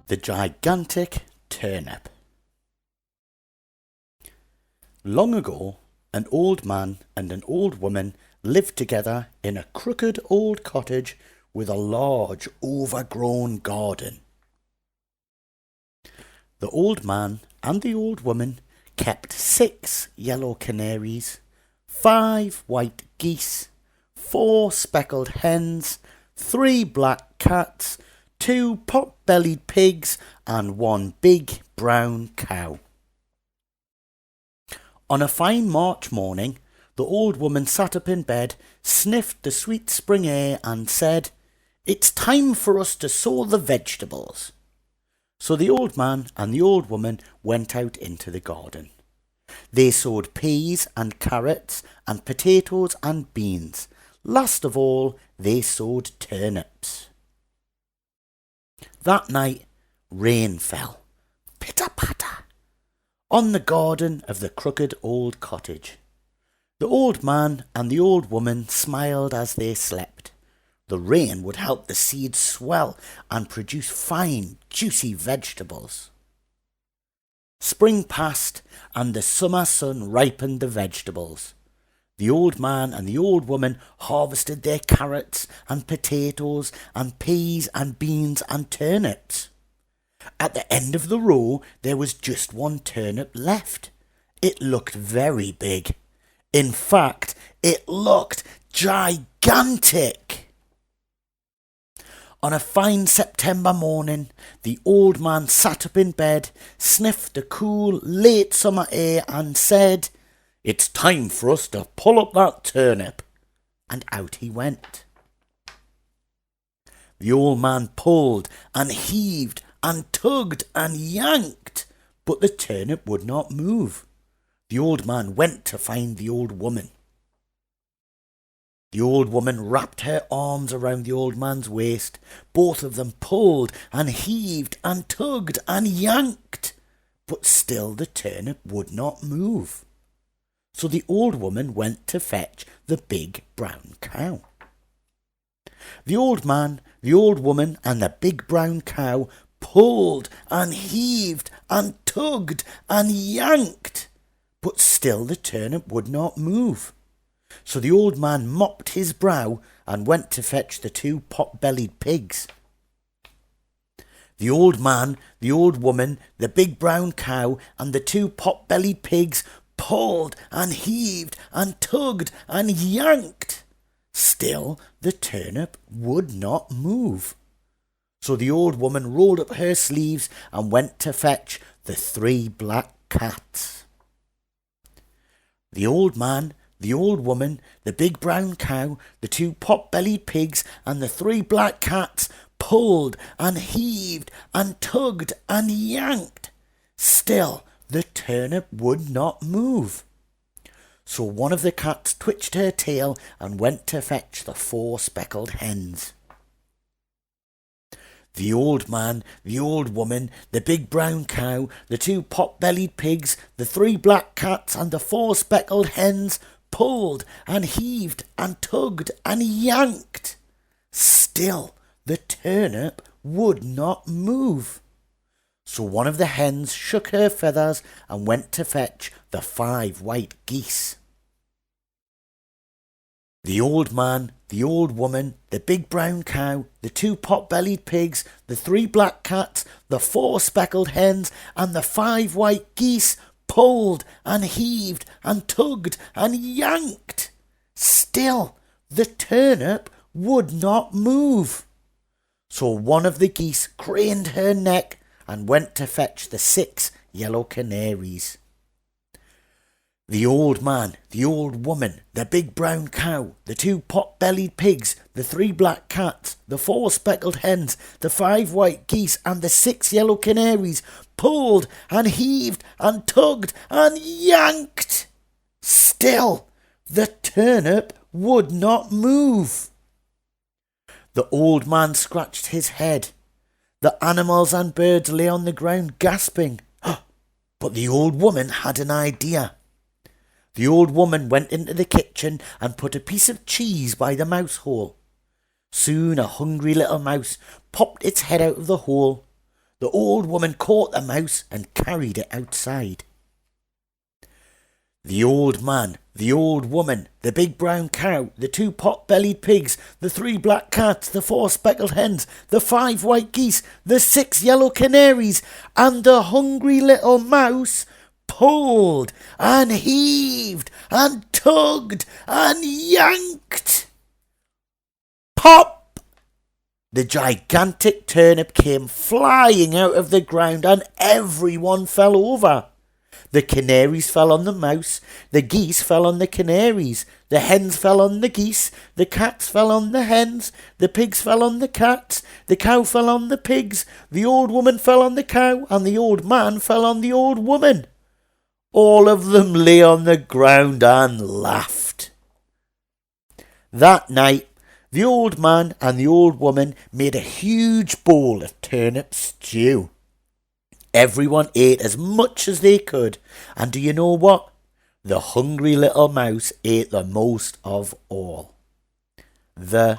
The gigantic turnip. Long ago, an old man and an old woman lived together in a crooked old cottage with a large overgrown garden. The old man and the old woman kept 6 yellow canaries, 5 white geese, 4 speckled hens, 3 black cats, 2 pot-bellied pigs and 1 big brown cow. On a fine March morning, the old woman sat up in bed, sniffed the sweet spring air and said, "It's time for us to sow the vegetables." So the old man and the old woman went out into the garden. They sowed peas and carrots and potatoes and beans. Last of all, they sowed turnips. That night, rain fell, pitter-patter, on the garden of the crooked old cottage. The old man and the old woman smiled as they slept. The rain would help the seeds swell and produce fine, juicy vegetables. Spring passed and the summer sun ripened the vegetables. The old man and the old woman harvested their carrots and potatoes and peas and beans and turnips. At the end of the row there was just 1 turnip left. It looked very big. In fact, it looked gigantic. On a fine September morning, the old man sat up in bed, sniffed the cool, late summer air and said, "It's time for us to pull up that turnip." And out he went. The old man pulled and heaved and tugged and yanked, but the turnip would not move. The old man went to find the old woman. The old woman wrapped her arms around the old man's waist. Both of them pulled and heaved and tugged and yanked, but still the turnip would not move. So the old woman went to fetch the big brown cow. The old man, the old woman and the big brown cow pulled and heaved and tugged and yanked, but still the turnip would not move. So the old man mopped his brow and went to fetch the 2 pot-bellied pigs. The old man, the old woman, the big brown cow and the 2 pot-bellied pigs pulled and heaved and tugged and yanked. Still the turnip would not move. So the old woman rolled up her sleeves and went to fetch the 3 black cats. The old man, the old woman, the big brown cow, the 2 pot-bellied pigs and the 3 black cats pulled and heaved and tugged and yanked. Still the turnip would not move. So one of the cats twitched her tail and went to fetch the 4 speckled hens. The old man, the old woman, the big brown cow, the 2 pot-bellied pigs, the 3 black cats and the 4 speckled hens pulled and heaved and tugged and yanked. Still the turnip would not move. So one of the hens shook her feathers and went to fetch the 5 white geese. The old man, the old woman, the big brown cow, the 2 pot-bellied pigs, the 3 black cats, the 4 speckled hens and the 5 white geese pulled and heaved and tugged and yanked. Still the turnip would not move. So one of the geese craned her neck and went to fetch the 6 yellow canaries. The old man, the old woman, the big brown cow, the 2 pot-bellied pigs, the 3 black cats, the 4 speckled hens, the 5 white geese and the 6 yellow canaries pulled and heaved and tugged and yanked. Still the turnip would not move. The old man scratched his head. The animals and birds lay on the ground gasping. But the old woman had an idea. The old woman went into the kitchen and put a piece of cheese by the mouse hole. Soon a hungry little mouse popped its head out of the hole. The old woman caught the mouse and carried it outside. The old man, the old woman, the big brown cow, the 2 pot-bellied pigs, the 3 black cats, the 4 speckled hens, the 5 white geese, the 6 yellow canaries, and the hungry little mouse pulled and heaved and tugged and yanked. Pop! The gigantic turnip came flying out of the ground and everyone fell over. The canaries fell on the mouse, the geese fell on the canaries, the hens fell on the geese, the cats fell on the hens, the pigs fell on the cats, the cow fell on the pigs, the old woman fell on the cow, and the old man fell on the old woman. All of them lay on the ground and laughed. That night, the old man and the old woman made a huge bowl of turnip stew. Everyone ate as much as they could, and do you know what? The hungry little mouse ate the most of all. The